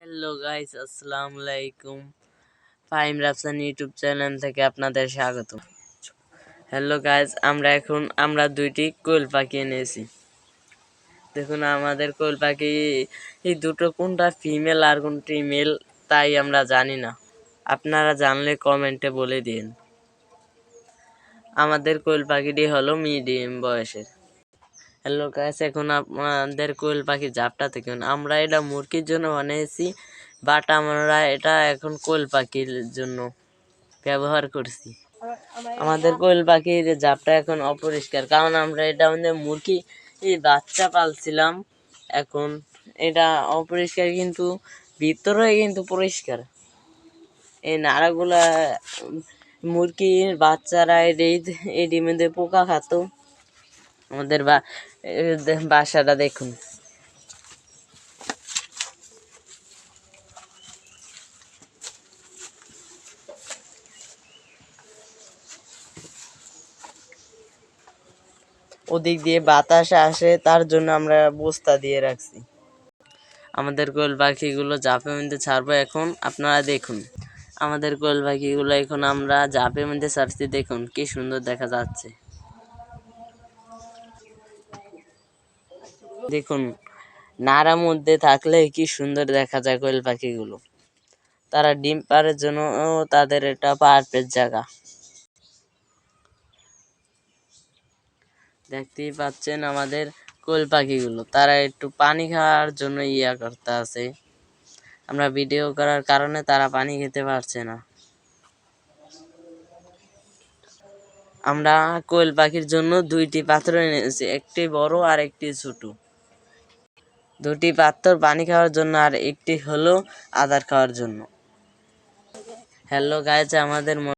Hello guys, আসসালামু আলাইকুম। Fahim Rafsan YouTube channel থেকে আপনাদের স্বাগত। হ্যালো গাইস, আমরা দুইটি কোয়েল পাখি এনেছি। দেখুন আমাদের কোয়েল পাখি এই দুটো কোনটা ফিমেল আর কোনটি মেল তাই আমরা জানি না। আপনারা জানলে কমেন্টে বলে দিন। আমাদের কোয়েল পাখিটি হলো মিডিয়াম বয়সের। হ্যালো গাইস, এখন আমাদের কোয়েল পাখি জাপটা দেখুন। আমরা এটা মুরগির জন্য বানিয়েছি, বাট আমরা এটা এখন কোয়েল পাখির জন্য ব্যবহার করছি। আমাদের কোয়েল পাখির জাপটা এখন অপরিষ্কার, কারণ আমরা এটা মুরগি বাচ্চা পালছিলাম। এখন এটা অপরিষ্কার, কিন্তু ভিতরে কিন্তু পরিষ্কার। এই নাড়াগুলা মুরগির বাচ্চারা এটির মধ্যে পোকা খাত। আমাদের বাসাটা দেখুন। ওদিক দিয়ে বাতাস আসে, তার জন্য আমরা বস্তা দিয়ে রাখছি। আমাদের কোয়েল পাখিগুলো জাপের মধ্যে ছাড়বো এখন, আপনারা দেখুন। আমাদের কোয়েল পাখিগুলো এখন আমরা জাপের মধ্যে ছাড়ছি, দেখুন কি সুন্দর দেখা যাচ্ছে। দেখুন নাড়ার মধ্যে থাকলে কি সুন্দর দেখা যায় কোয়েল পাখিগুলো। তারা ডিম পাড়ার জন্য তাদের এটা পারফেক্ট জায়গা। দেখতেই পাচ্ছেন আমাদের কোয়েল পাখিগুলো, তারা একটু পানি খাওয়ার জন্য করতে আছে। আমরা ভিডিও করার কারণে তারা পানি খেতে পারছে না। আমরা কোয়েল পাখির জন্য দুইটি পাত্র এনেছি, একটি বড় আর একটি ছোট। দুটি পাত্র পানি খাওয়ার জন্য আর একটি হলো আদার খাওয়ার জন্য। হ্যালো গাইস, আমাদের